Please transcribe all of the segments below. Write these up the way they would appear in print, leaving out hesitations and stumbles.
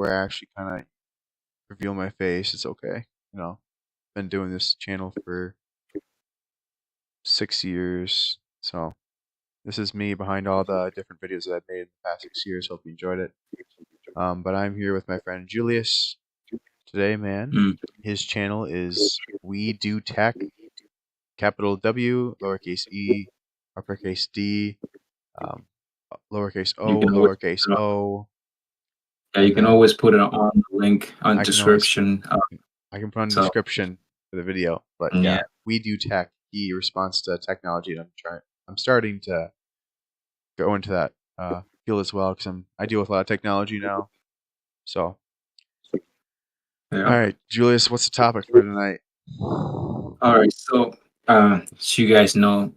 where I actually kind of reveal my face. It's okay. Been doing this channel for 6 years, so this is me behind all the different videos that I've made in the past 6 years. Hope you enjoyed it. But I'm here with my friend Julius today, man. Mm. His channel is We Do Tech, capital W, lowercase e, uppercase D, um, lowercase You o, can always lowercase put it on, o, yeah, you and can then always put it on the link on I can always description. I can put on the So description for the video. But yeah, yeah, We Do Tech. He responds to technology, and I'm starting to go into that field as well because I deal with a lot of technology now. So, all yeah. right, Julius, what's the topic for tonight? All right. So you guys know,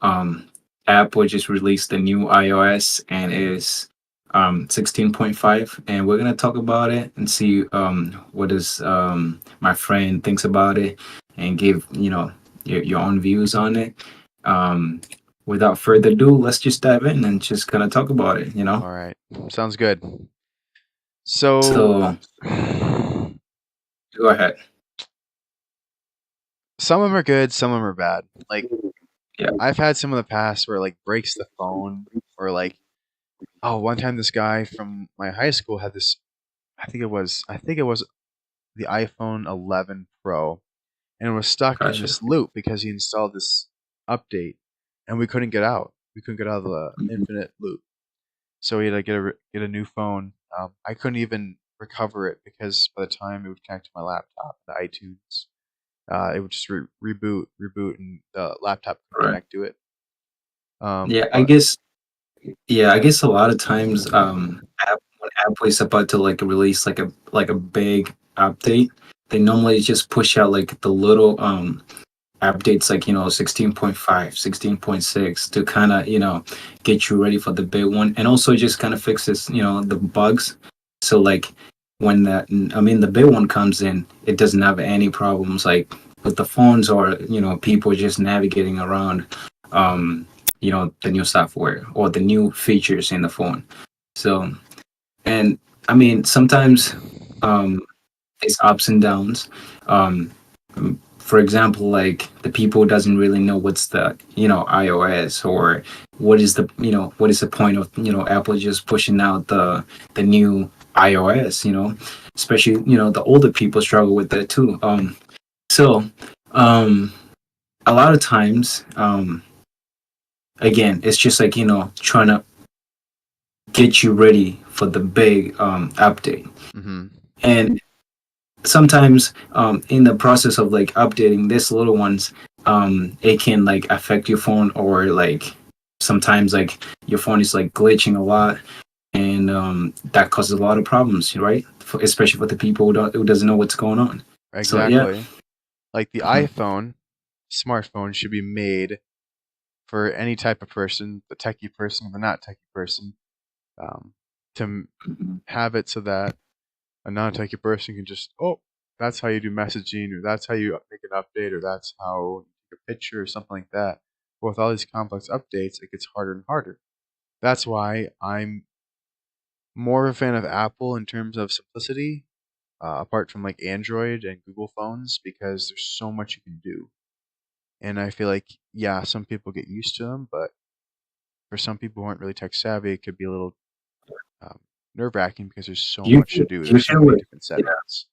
Apple just released the new iOS and is 16.5, and we're gonna talk about it and see what is my friend thinks about it, and give your own views on it. Um, Without further ado, let's just dive in and just kind of talk about it. All right, sounds good. So, So go ahead. some of them are good, some of them are bad. Like Yeah. I've had some in the past where it, like breaks the phone, or like, oh, one time this guy from my high school had this. I think it was the iPhone 11 Pro, and it was stuck in Gotcha. this loop because he installed this update, and we couldn't get out. We couldn't get out of the Mhm. infinite loop. So we had to get a new phone. I couldn't even recover it because by the time it would connect to my laptop, the iTunes, it would just reboot, and the laptop couldn't Right. connect to it. Yeah, I But guess. Yeah, I guess a lot of times, when Apple is about to like release like a big update, they normally just push out like the little updates, like 16.5, 16.6, to kind of get you ready for the big one, and also just kind of fixes the bugs. So like when the big one comes in, it doesn't have any problems like with the phones, or people just navigating around um the new software or the new features in the phone. So, and I mean, sometimes um it's ups and downs. um for example, like the people doesn't really know what's the iOS, or what is the point of Apple just pushing out the new iOS. Especially the older people struggle with that too. So um a lot of times, again, it's just like trying to get you ready for the big update. mm-hmm. And sometimes, in the process of like updating these little ones, it can like affect your phone, or like sometimes like your phone is like glitching a lot, and that causes a lot of problems, right? Especially for the people who doesn't know what's going on. So yeah. Exactly. Like the Mhm. iPhone smartphone should be made for any type of person, the techie person, the not techie person, um, to Mhm. have it so that a non-techie person can just, oh, that's how you do messaging, or that's how you make an update, or that's how you take a picture, or something like that. But with all these complex updates, it gets harder and harder. That's why I'm more of a fan of Apple in terms of simplicity, apart from like Android and Google phones, because there's so much you can do. And I feel like, yeah, some people get used to them, but for some people who aren't really tech savvy, it could be a little um, nerve wracking because there's so do you much to feel, do. do you There's so feel many like different yeah, settings.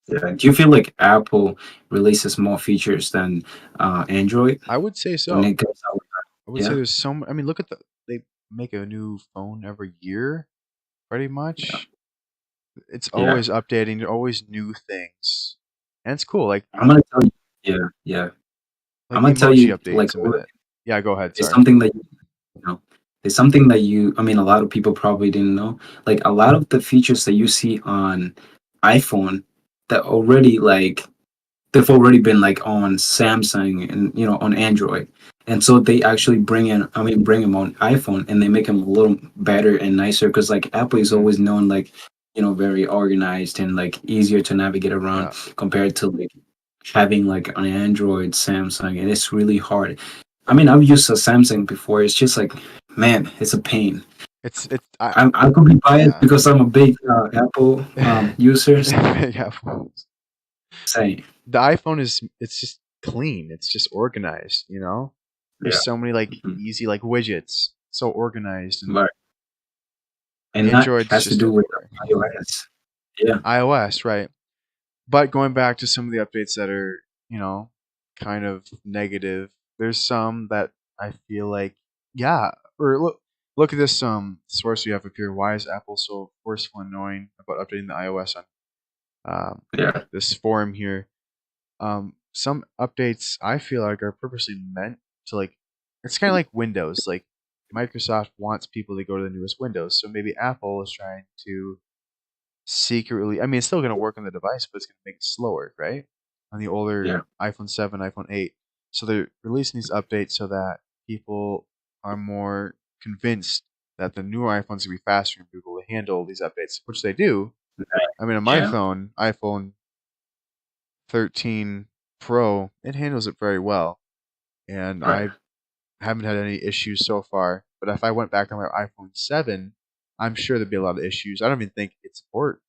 yeah, do you feel like Apple releases more features than Android I would say when so. it comes out? I would say Yeah. there's I mean, look at they make a new phone every year, pretty Yeah. much. It's Yeah. always updating. There are always new things, and it's cool. I'm gonna tell you. Yeah. Yeah. Like I'm the gonna tell emoji you, updates a minute. Yeah, go ahead. it's Sorry. something that know, it's something that I mean, a lot of people probably didn't know. Like a lot of the features that you see on iPhone, that already like they've already been like on Samsung and on Android, and so they actually bring them on iPhone, and they make them a little better and nicer, because like Apple is Hmm. always known like very organized and like easier to navigate around, Yeah. compared to like having like an Android, Samsung, and it's really hard. I mean, I've used a Samsung before. It's just like, man, it's a pain. it's I I could be biased yeah. because I'm a big Apple user. So Big apples. say The iPhone is it's just clean. It's just organized, you know? There's yeah, so many like mhm. easy like widgets, so organized, and But and that Android's has to just do with everywhere. iOS. Yeah, iOS, right? But going back to some of the updates that are, kind of negative, there's some that I feel like, yeah, or look at this source you have up here. Why is Apple so forceful and annoying about updating the iOS on yeah, this forum here? Some updates I feel like are purposely meant to like, it's kind of like Windows. Like Microsoft wants people to go to the newest Windows, so maybe Apple is trying to secretly. I mean, it's still going to work on the device, but it's going to make it slower, right? On the older yeah, iPhone 7, iPhone 8. So they're releasing these updates so that people are more convinced that the newer iPhones will be faster and be able to handle these updates, which they do. I mean, on my yeah. phone, iPhone 13 Pro, it handles it very well, and Right. I haven't had any issues so far. But if I went back on my iPhone 7, I'm sure there'd be a lot of issues. I don't even think it supports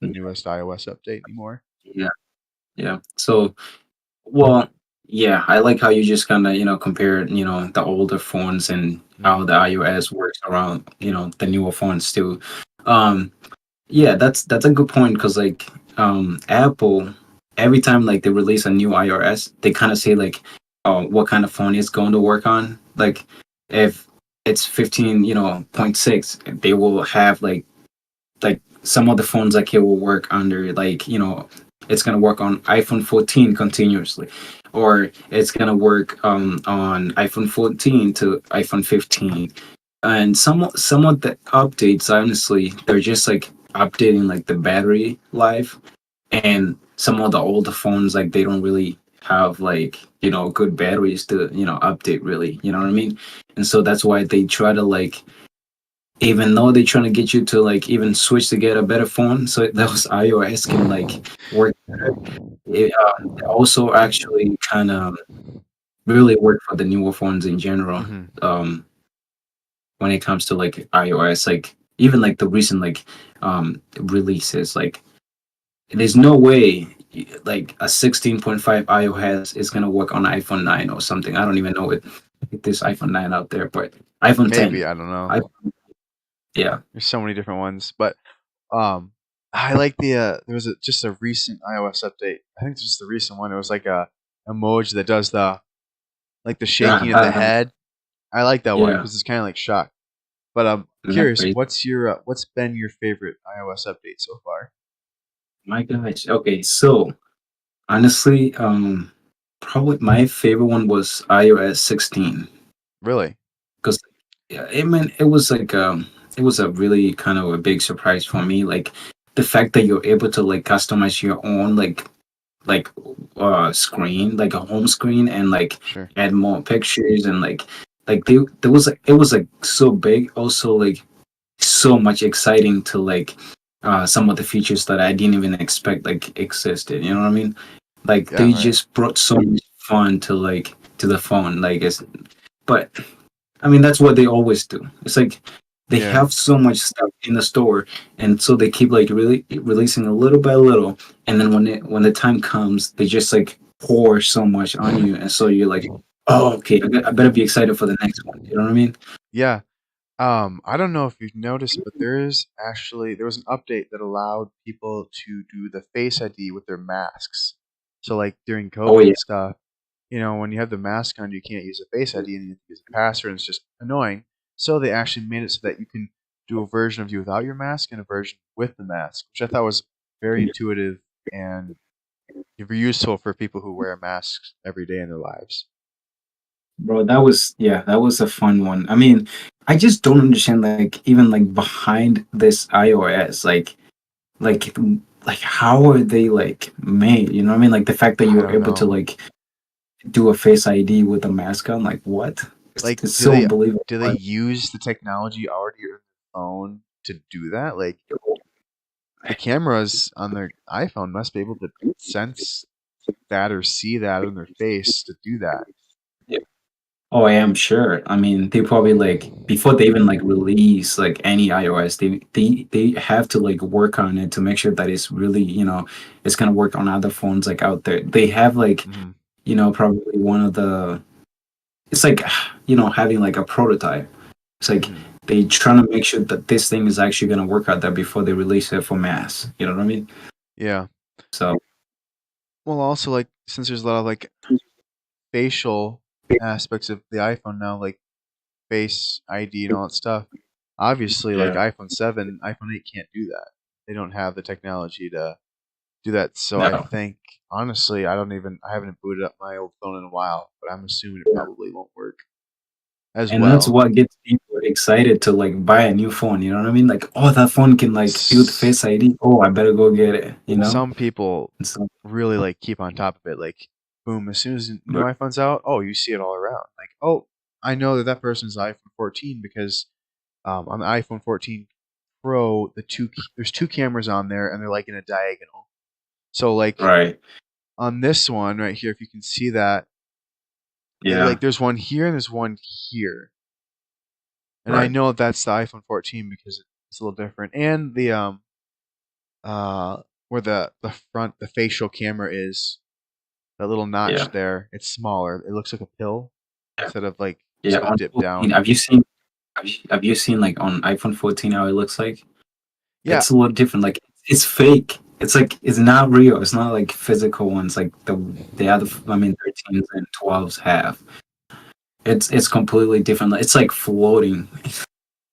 the newest iOS update anymore. Yeah, yeah. So, well, yeah, I like how you just kind of, compare, the older phones and how Mhm. the iOS works around, the newer phones too. Um, yeah, that's a good point because like Apple, every time like they release a new iOS, they kind of say like, what kind of phone it's going to work on. Like if it's 15, point 6, they will have like some of the phones like it will work under like it's gonna work on iPhone 14 continuously, or it's gonna work on iPhone 14 to iPhone 15, and some of the updates honestly they're just like updating like the battery life, and some of the older phones like they don't really have like good batteries to update really, you know what I mean, and so that's why they try to like even though they're trying to get you to like even switch to get a better phone so those iOS can like work better. It also actually kind of really work for the newer phones in general. Mhm. Um, when it comes to like iOS, like even like the recent like releases, like there's no way like a 16.5 iOS is gonna work on iPhone 9 or something. I don't even know if there's iPhone 9 out there, but iPhone 10. Maybe, I don't know. I Yeah. There's so many different ones, but um, I like the there was just a recent iOS update. I think this is the recent one. It was like a emoji that does the like the shaking of the Yeah. head. I like that one Yeah. because it's kind of like shock. But I'm Isn't that curious, crazy? what's been your favorite iOS update so far? My gosh. Okay, so honestly, probably my favorite one was iOS 16 Really? because yeah, it was a really kind of a big surprise for me. Like the fact that you're able to like customize your own like screen, like a home screen, and like Sure. add more pictures and like there was like it was like so big. Also like so much exciting to like some of the features that I didn't even expect like existed. You know what I mean? Like Yeah. they Right. just brought so much fun to like to the phone. Like it's but I mean that's what they always do. It's like they Yeah. have so much stuff in the store, and so they keep like really releasing a little by little, and then when the time comes, they just like pour so much on you, and so you're like, oh okay, I better be excited for the next one. You know what I mean? Yeah. I don't know if you've noticed, but there was an update that allowed people to do the Face ID with their masks. So like during Oh COVID yeah, and stuff, when you have the mask on, you can't use a Face ID and you have to use a password, and it's just annoying. So they actually made it so that you can do a version of you without your mask and a version with the mask, which I thought was very intuitive and very useful for people who wear masks every day in their lives. bro, that was yeah, that was a fun one. I mean, I just don't understand like even like behind this iOS, like like how are they like made? You know what I mean? Like the fact that I you're don't able to know. like do a face ID with a mask on, like what? Like, It's so unbelievable. do they use the technology already on their phone to do that? Like, the cameras on their iPhone must be able to sense that or see that in their face to do that. Oh, I am sure. I mean, they probably like before they even like release like any iOS, they have to like work on it to make sure that it's really, it's gonna work on other phones like out there. They have like, Hmm. probably one of the it's like having like a prototype. It's like Hmm. they trying to make sure that this thing is actually gonna work out there before they release it for mass. You know what I mean? Yeah. So Well, also like since there's a lot of like facial aspects of the iPhone now, like Face ID and all that stuff. Obviously, like yeah, iPhone 7, iPhone 8 can't do that. They don't have the technology to do that. So I no. think honestly, I haven't booted up my old phone in a while, but I'm assuming it probably won't work as And that's well. what gets people excited to like buy a new phone. You know what I mean? Like, oh, that phone can like do the S- Face ID. Oh, I better go get it. You know? some people And so, really like keep on top of it. Like, boom, as soon as the new but iPhone's out, oh, you see it all around. Like, oh, I know that that person's iPhone 14 because on the iPhone 14 Pro, there's two cameras on there and they're like in a diagonal. So like right, on this one right here, if you can see that, yeah, like there's one here and there's one here, and I right, know that's the iPhone 14 because it's a little different. And the uh where the facial camera is, that little yeah, notch there, it's smaller. It looks like a pill yeah, instead of like yeah. just a On dip 14, down. have you seen like on iPhone 14 how it looks like? Yeah, It's a little different. Like it's fake. It's like it's not real. It's not like physical ones like the other. I mean, 13s and 12s have. It's completely different. It's like floating, it's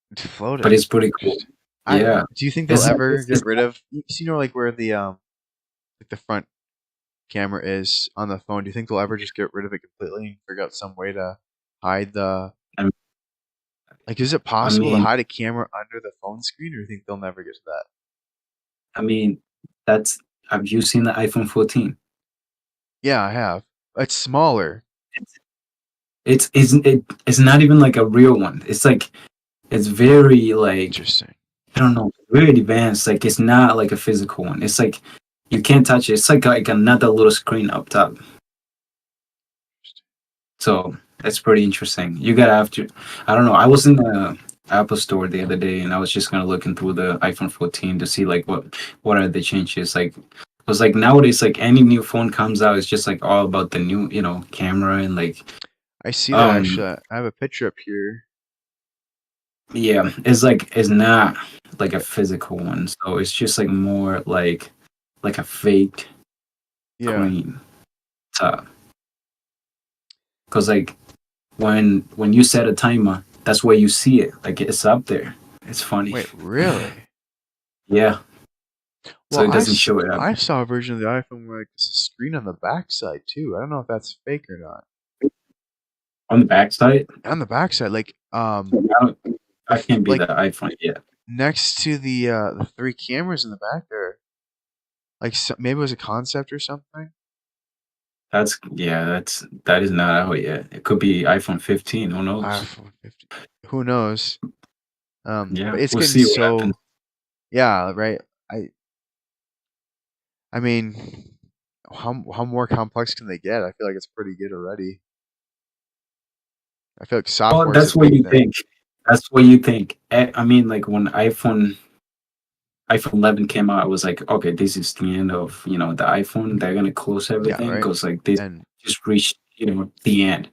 but floating. it's pretty cool. Interesting. I Yeah. Do you think they'll It's ever it's, get it's rid of like where the like the front camera is on the phone? Do you think they'll ever just get rid of it completely and figure out some way to hide the I like? Is it I possible to mean, hide a camera under the phone screen, or do you think they'll never get to that? I mean, that's have you seen the iPhone 14? Yeah, I have. It's smaller. It's not even like a real one. It's like it's very like Interesting. I don't know, very advanced. Like it's not like a physical one. It's like you can't touch it. It's like another little screen up top. So that's pretty interesting. You gotta have to. I don't know. I was in the Apple store the other day, and I was just kind of looking through the iPhone 14 to see like what are the changes. Like, it was like nowadays, like any new phone comes out, it's just like all about the new, camera and like, I see that um, actually. I have a picture up here. yeah, it's not like a physical one, so it's just like more like a fake Yeah. screen top. Cause like when you set a timer, that's where you see it. Like it's up there. It's funny. Wait, really? Yeah. So Well, it doesn't show it up I saw a version of the iPhone where like, there's a screen on the backside too. I don't know if that's fake or not. on the backside. On the backside, like I can't be like the iPhone yet. next to the three cameras in the back there, like maybe it was a concept or something. That is not out yet. It could be iPhone 15. Who knows? iPhone 50. Who knows? But Yeah, it's we'll getting see what happens. so yeah, right. I I mean, how more complex can they get? I feel like it's pretty good already. I feel like Well, software is a that's what big you thing. think. That's what you think. I mean, like when iPhone 11 came out, I was like, okay, this is the end of the iPhone. They're gonna close Yeah, everything right. because like this And just reached the end.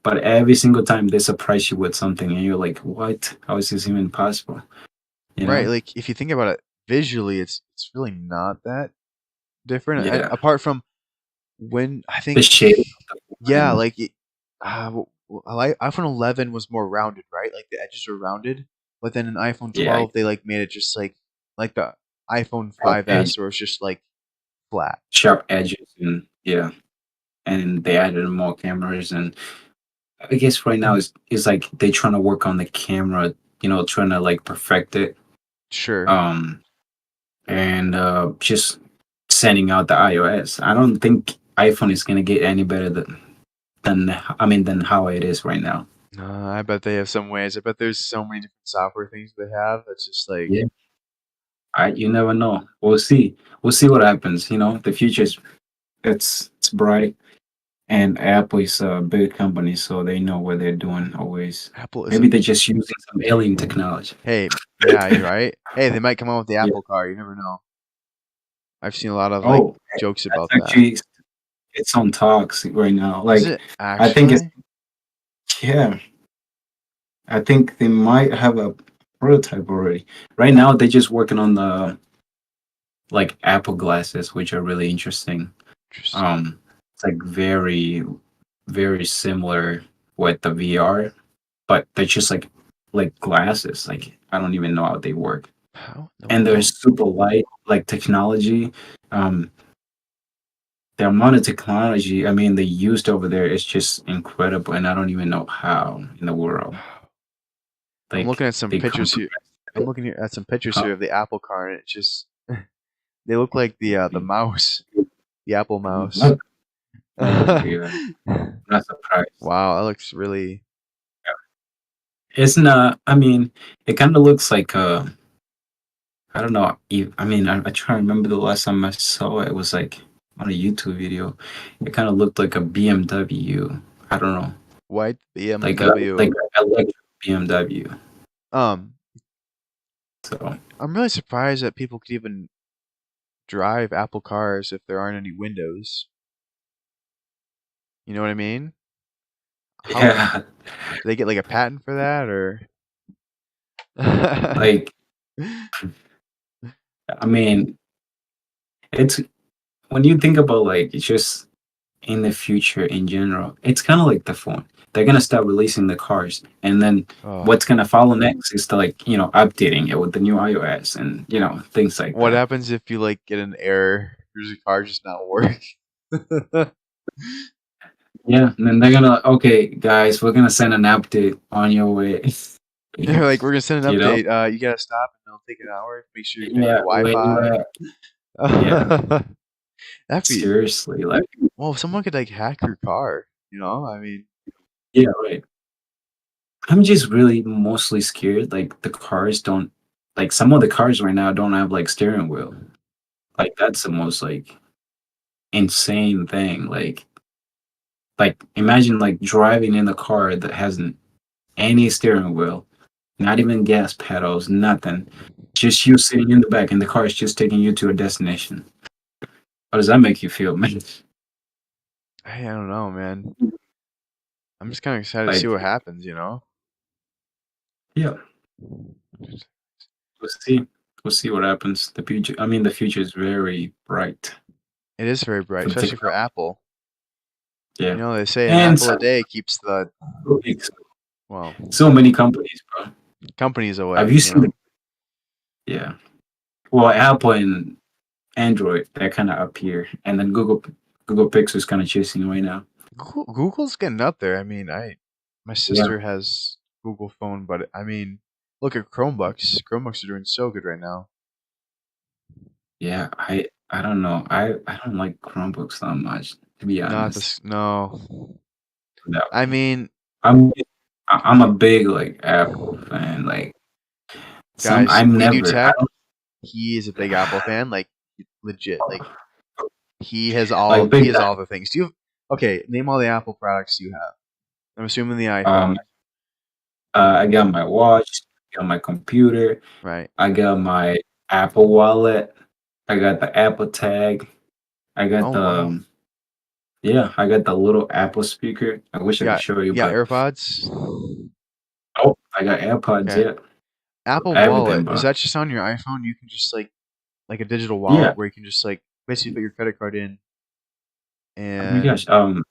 But every single time they surprise you with something, and you're like, what? How is this even possible? You right, know? like if you think about it visually, it's really not that different. And Yeah. apart from when I The think, shape of the yeah, line. like iPhone 11 was more rounded, right? Like the edges were rounded, but then in iPhone Yeah, 12 they like made it just like the iPhone sharp edge, 5S, where it's just like flat. sharp edges, and yeah, and they added more cameras, and I guess right now is like they trying to work on the camera, trying to like perfect it, Sure. um, and just sending out the iOS. I don't think iPhone is gonna get any better than how it is right now. I bet they have some ways. I bet there's so many different software things they have. It's just like Yeah, you never know. We'll see. We'll see what happens. The future is it's bright, and Apple is a big company, so they know what they're doing always. Apple is a Maybe they're just using some alien technology. hey, yeah, you're right. Hey, they might come out with the Yeah. Apple car. You never know. I've seen a lot of like Oh, jokes that's about that. actually it's on talks right now. Is Like, it I think it's actually? yeah. I think they might have a prototype already. Right now, they're just working on the like Apple glasses, which are really interesting. Interesting. Um, it's like very similar with the VR, but they're just like glasses. Like I don't even know how they work, How in the and they're world? super light. Like technology, um, the amount of technology I mean they used over there is just incredible, and I don't even know how in the world. I'm Like looking at some they pictures here. compressed I'm it. looking here at some pictures Huh? here of the Apple car, and it's just they look like the mouse, the Apple mouse. Not, oh yeah, not surprised. Wow, that looks really. It's not. I mean, it kind of looks like I don't know. I mean, I try to remember the last time I saw it. It was like on a YouTube video. It kind of looked like a BMW. I don't know, White like BMW. a electric BMW. Um, So I'm really surprised that people could even drive Apple cars if there aren't any windows. You know what I mean? How do yeah, they get like a patent for that or? like I mean, it's when you think about like it's just in the future in general, it's kind of like the phone. They're gonna start releasing the cars, and then Oh, what's gonna follow next is to like updating it with the new iOS and things like what that. happens if you like get an error? Does the car just not work? Yeah, and then they're gonna okay, guys, we're gonna send an update on your way. They're like, we're gonna send an you know? update. You gotta stop and it'll take an hour. Make sure you connect to Yeah, where you Wi-Fi. at? Yeah, That'd be seriously, like well. If someone could like hack your car, you know. I mean, yeah, right. I'm just really mostly scared. Like the cars don't like some of the cars right now don't have like steering wheel. Like that's the most like insane thing. Like imagine like driving in a car that hasn't any steering wheel, not even gas pedals, nothing. Just you sitting in the back and the car is just taking you to a destination. How does that make you feel, man? I don't know, man. I'm just kind of excited to see Like, what happens. You know. yeah, we'll see. We'll see what happens. The future. I mean, the future is very bright It is very bright, for especially for technology. Apple. You Yeah, know, they say an and apple so, a day keeps the like, well so many companies, bro. companies Have away. you You seen the? know. Yeah. Well, Apple and Android, they're kind of up here, and then Google Pixel's kind of chasing right now. Google's getting up there. I mean, my Yeah, sister has Google phone, but I mean, look at Chromebooks. Chromebooks are doing so good right now. yeah. I don't know. I don't like Chromebooks that much, to be Not honest. this. No. No. I mean, I'm I'm a big like Apple fan. Like some guys, I'm we do never I tech. He is a big Apple fan. Like legit. Like don't like he big has time. all the things. Do you? Okay, name all the Apple products you have. I'm assuming the Um, iPhone, I got my watch, I got my computer, right? I got my Apple Wallet, I got the Apple Tag, I got Oh the wow. yeah, I got the little Apple speaker. I wish I could show you, You got but AirPods. oh, I got AirPods. Okay. Yeah, Apple everything, Wallet, is bro. that just on your iPhone? You can just like a digital Yeah. wallet where you can just like basically put your credit card in Oh my gosh. and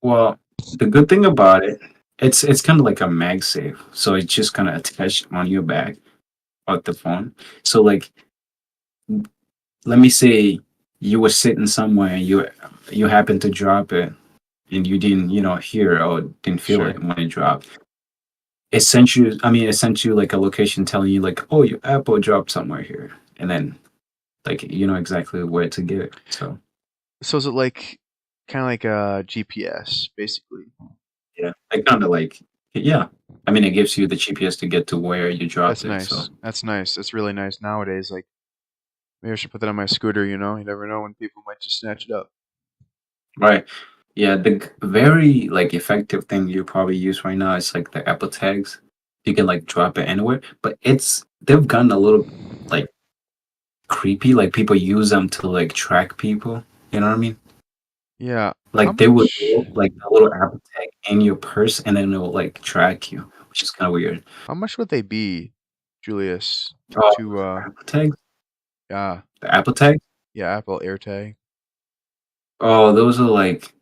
Well, the good thing about it, it's kind of like a MagSafe, so it's just kind of attached on your back of the phone. So like, let me say you were sitting somewhere and you happened to drop it and you didn't hear or didn't feel it sure. when it dropped. It sent you like a location telling you like, oh, your Apple dropped somewhere here, and then like you know exactly where to get it. So So is it like kind of like a GPS basically? yeah, I kind of like yeah. I mean, it gives you the GPS to get to where you That's dropped it. So nice. That's nice. That's really nice nowadays. Like maybe I should put that on my scooter, you know? You never know when people might just snatch it up. right. Yeah, the very like effective thing you probably use right now is like the Apple tags. You can like drop it anywhere, but they've gotten a little like creepy. Like people use them to like track people. You know what I mean? Yeah. How Like they would much? roll like a little Apple tag in your purse, and then it'll like track you, which is kind of weird. How much would they be, Julius? Oh, To Apple tags, yeah, the Apple tag. yeah, Apple AirTag. Oh, those are like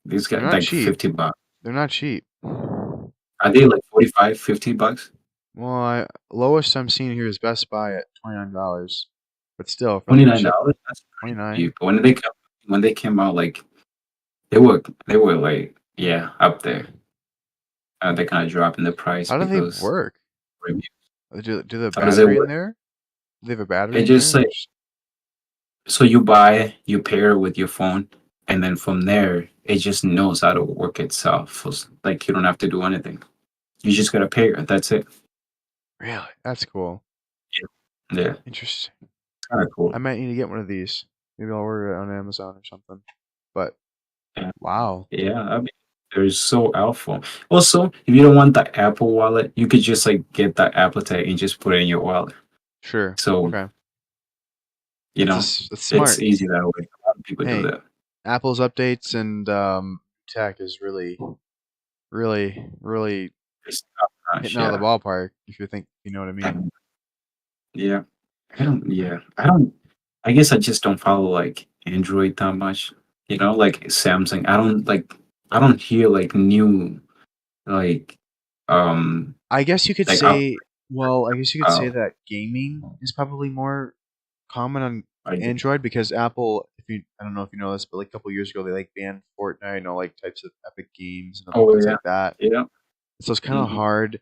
these They're got not like cheap. $50. They're not cheap. Are they like 45, $50? Well, lowest I'm seeing here is Best Buy at $29. But still, for them to ship $29? That's pretty 29. cheap. When they came out, like they were like yeah up there. They kind of dropped in the price How do they because work? reviews. Do the How does it battery in work? there? Do they have a battery It in just there? like so you pair it with your phone, and then from there it just knows how to work itself. So like you don't have to do anything. You just gotta pair it. That's it. Really? That's cool. Yeah, yeah, Interesting. kind of cool. I might need to get one of these. Maybe I'll order it on Amazon or something. But Yeah, wow. yeah. I mean, they're so helpful. Also, if you don't want the Apple Wallet, you could just like get the Apple Tag and just put it in your wallet. Sure. So Okay. you know, That's it's smart. easy that way. A lot of people do Hey, that. Apple's updates and tech is really It's top notch, hitting out of the yeah. ballpark. If you think you know what I mean. Um, yeah. I don't I guess I just don't follow like Android that much. You know, like Samsung. I don't hear like new like um I guess you could like out say. Well, I guess you could uh say that gaming is probably more common on like Android because Apple. If you, I don't know if you know this, but like a couple years ago, they like banned Fortnite and all like types of Epic games and other oh things yeah. like that. Yeah. So it's kind of Hmm. hard.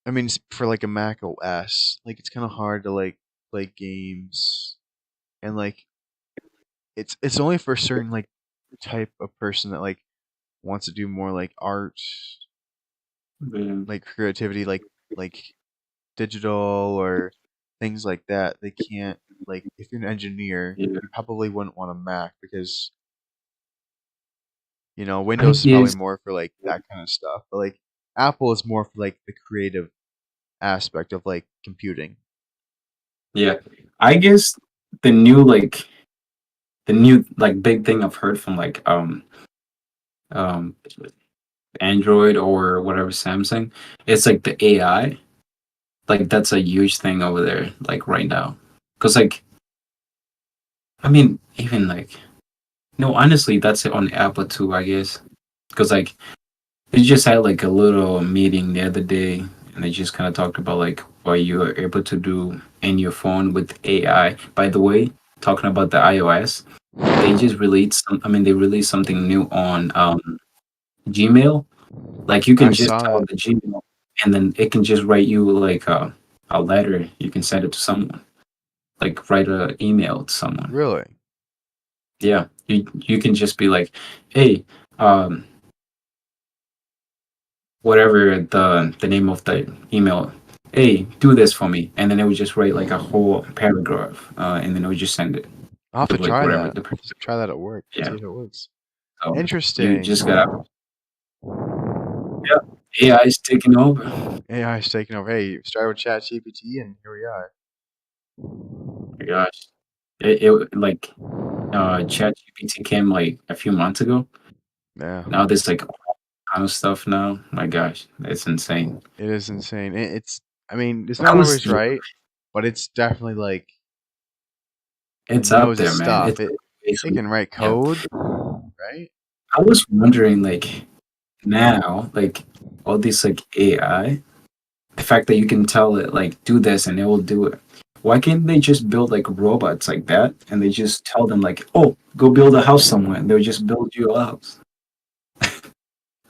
I mean, for like a Mac OS, like it's kind of hard to like play games and like it's only for certain like type of person that like wants to do more like art, Yeah. like creativity, like digital or things like that. They can't like if you're an engineer, Yeah. you probably wouldn't want a Mac because I Windows is probably guess more for like that kind of stuff. But like Apple is more for like the creative aspect of like computing. yeah. I guess the new like the new like big thing I've heard from like um Android or whatever Samsung, it's like the AI. Like that's a huge thing over there, like right now. Cause like I mean, even like no, honestly, that's it on Apple too, I guess. Cause like they just had like a little meeting the other day, and they just kind of talked about like what you are able to do in your phone with AI. By the way, talking about the iOS, they just released some. I mean, they released something new on Gmail. Like you can I just saw tell that. the Gmail, and then it can just write you like a letter. You can send it to someone, like write a email to someone. Really? Yeah, you can just be like, hey, um, whatever the name of the email. Hey, do this for me, and then it would just write like a whole paragraph, and then it would just send it I'll have to to like try whatever that. the person. Just try that at work. See Yeah, if it works. so you Interesting. just gotta. Yeah, AI is taking over. AI is taking over. Hey, started with Chat GPT and here we are. My gosh, it like ChatGPT came like a few months ago. Yeah. Now there's like all kind of stuff now. My gosh, it's insane. It is insane. I mean, it's I not was always right, but it's definitely like it It's up knows its there, man. stuff. It's It basically can write yeah. code, right? I was wondering like now, like all this like AI, the fact that you can tell it like do this and it will do it. Why can't they just build like robots like that and they just tell them like, oh, go build a house somewhere and they'll just build you a house.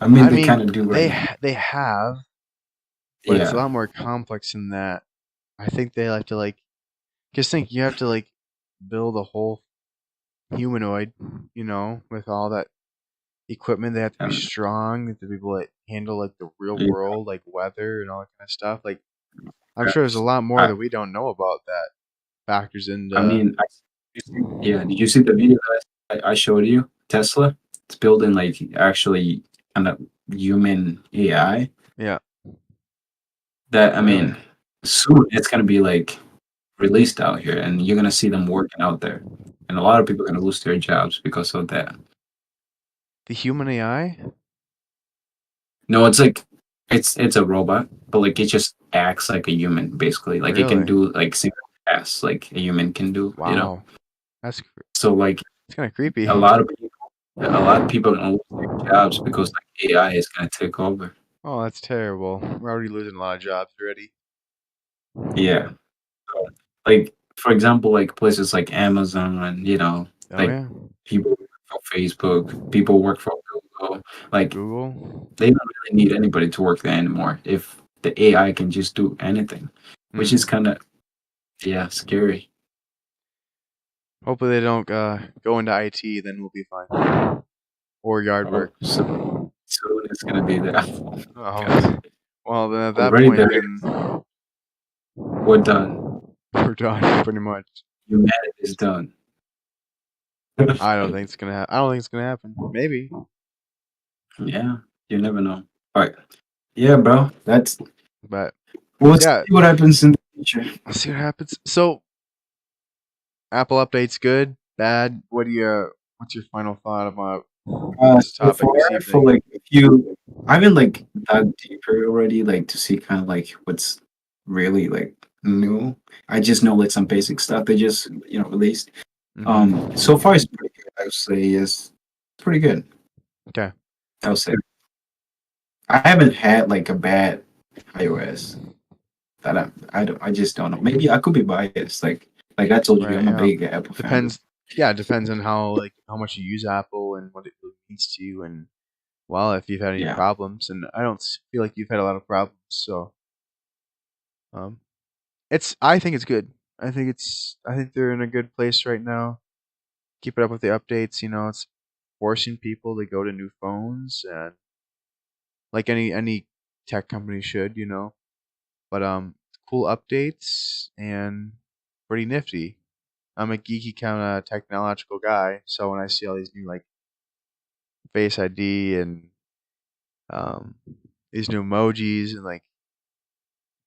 I mean, I they kind mean, of do right now. they have, but it's a Yeah, lot more complex than that. I think they have to like just think you have to like build a whole humanoid, with all that equipment. They have to be and strong. They have to be able to handle like the real yeah, world, like weather and all that kind of stuff. Like I'm sure there's a yes. lot more I, that we don't know about that factors I into. mean, yeah. Did you see the video that I showed you? Tesla. it's building like actually kind of human AI. Yeah. That I Really? mean, soon it's gonna be like released out here, and you're gonna see them working out there, and a lot of people are gonna lose their jobs because of that. The human AI? No, it's like it's a robot, but like it just acts like a human basically. Like it can Really? do like simple tasks like a human can do, you know. Wow. That's So like it's kind of creepy. a lot of people are gonna lose their jobs because like AI is gonna take over. Oh, that's terrible. We're already losing a lot of jobs already. Yeah. So, like for example, like places like Amazon, you know, Oh like yeah. people work for Facebook, people work for Google. Like Google. they don't really need anybody to work there anymore if the AI can just do anything, which is Hmm. kind of yeah scary. Hopefully they don't go into IT, then we'll be fine. Or yard Oh, work. so soon it's gonna be there. Oh, God, well, then at that already point, there. then We're done. we're done, pretty much. Humanity is done. I don't think it's gonna happen. I don't think it's gonna happen. Maybe, Yeah, you never know. All right. Yeah, bro. That's but we'll see yeah, what happens in the future. let's see what happens. So, Apple updates, good, bad. What's your final thought about this So topic this far, for evening? like a few, I haven't like dug deeper already, like to see kind of like what's really like new. I just know like some basic stuff they just released. So Mm-hmm. far it's pretty good. I would say yes, pretty good. Okay. I would say I haven't had like a bad iOS that I just don't know. Maybe I could be biased. Like I told you, Right. I'm a Yeah. big Apple fan. Depends. Yeah, it depends on how much you use Apple and what it really means to you, and well, if you've had any Yeah. problems. And I don't feel like you've had a lot of problems, so um, it's. I think it's good. I think they're in a good place right now. Keep it up with the updates. It's forcing people to go to new phones, and like any tech company should. But cool updates and pretty nifty. I'm a geeky kind of technological guy, so when I see all these new like Face ID and um, these new emojis and like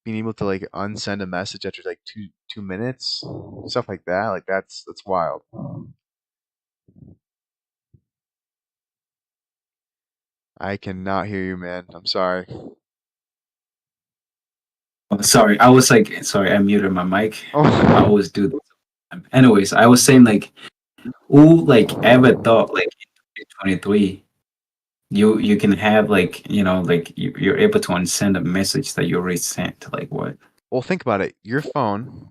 being able to like unsend a message after like two minutes, stuff like that, like that's wild. I cannot hear you, man. I'm sorry. Oh, sorry, I was like, sorry, I muted my mic. I Oh, always do this. Anyways, I was saying like, who like ever thought like in 2023 you can have like like you're able to unsend a message that you already sent. Like what? well, think about it. Your phone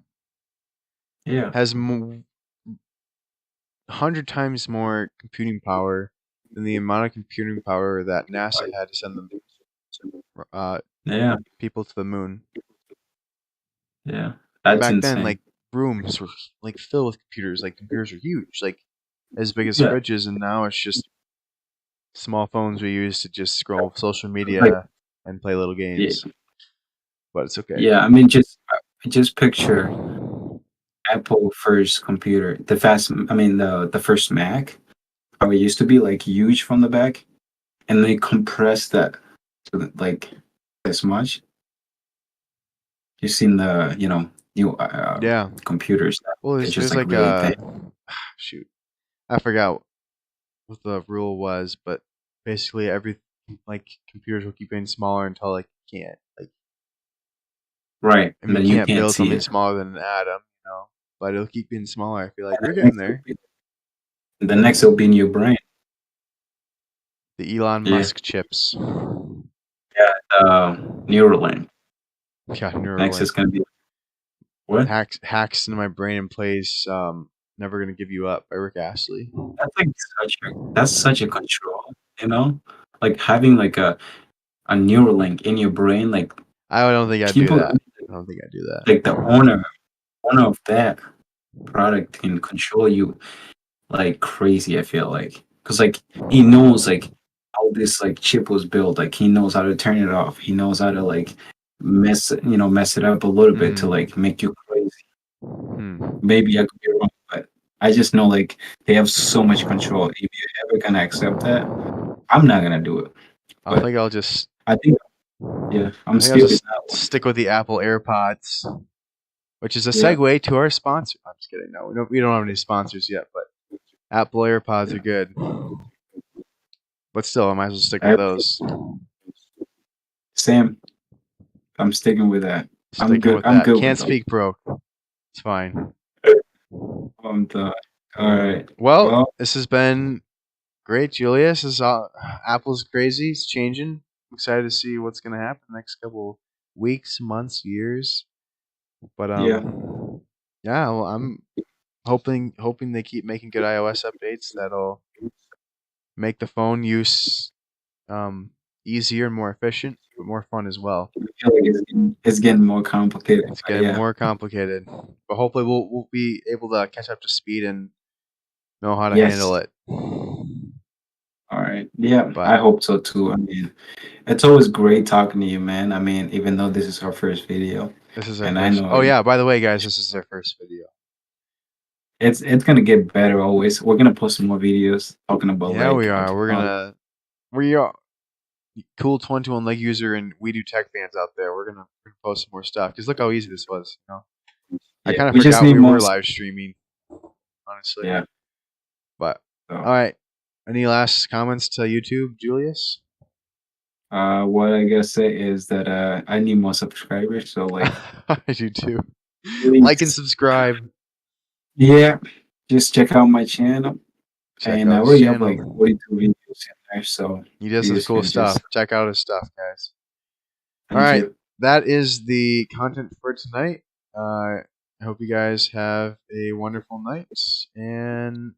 Yeah. has 100 times more computing power than the amount of computing power that NASA had to send them uh, Yeah. people to the moon. Yeah. And That's back then, insane. like rooms were like filled with computers. Like computers are huge, like as big as Yeah. fridges. And now it's just small phones we use to just scroll social Like media and play little yeah. games. But it's okay. Yeah. I mean, just picture Apple first computer, the fast. I mean, the first Mac. How it used to be like huge from the back, and they compressed that to like this much. You've seen the new Yeah. computers that Well, they're just there's like like really thin. a shoot. I forgot what the rule was, but basically every like computers will keep getting smaller until like you can't like. Right, I and mean, then you you can't can't build see something it. smaller than an atom, but it'll keep getting smaller. I feel like And we're then getting next will there. be, the next will be in your brain. The Elon Yeah, Musk chips. yeah. Neuralink. Yeah, Next Neuralink is gonna be what? hacks into my brain and plays Never Gonna Give You Up by Rick Astley. That's like that's such a control. You know, like having like a Neuralink in your brain. Like I don't think I'd do people, that. I don't think I'd do that. like the owner of that product can control you like crazy. I feel like because like he knows like how this like chip was built. Like he knows how to turn it off. He knows how to like mess it up a little bit to Hmm. like make you crazy. Hmm. Maybe I could be wrong, but I just know like they have so much control. If you ever gonna accept that. I'm not gonna do it, I but think I'll just I think yeah, I'm I think I'll still with just that one. stick with the Apple AirPods, which is a Yeah, segue to our sponsor. I'm just kidding. No, we don't have any sponsors yet, but Apple AirPods yeah. are good. But still, I might as well stick with I, those. Sam, I'm sticking with that. I'm Sticking good. with I'm that. good Can't with them. speak broke. It's fine. I'm done. All right. Well, Well, this has been great, Julius. Apple's crazy. It's changing. I'm excited to see what's gonna happen the next couple weeks, months, years. But yeah, yeah. Well, I'm hoping they keep making good iOS updates that'll make the phone use um easier and more efficient, but more fun as well. I feel like it's getting more complicated. It's But getting yeah, more complicated, but hopefully we'll be able to catch up to speed and know how to handle yes. it. All right. Yeah, But I hope so too. I mean, it's always great talking to you, man. I mean, even though this is our first video, this is our and I first. know Oh yeah, by the way, guys, this is our first video. it's gonna get better always. We're gonna post some more videos talking about Yeah, we like are. technology. We are cool 21 leg user and we do tech fans out there. We're gonna post some more stuff because look how easy this was. I Yeah, kind of we just forgot need we more. were live streaming, honestly. Yeah. But So, all right, any last comments to YouTube, Julius? what I gotta say is that I need more subscribers. So like, I do too. Like and please, subscribe. yeah, just check out my channel. Check And out I his already have like channel. 42 videos in there, so He does you some guys cool can just stuff. Check out his stuff, guys. All thank right, you. that is the content for tonight. I hope you guys have a wonderful night and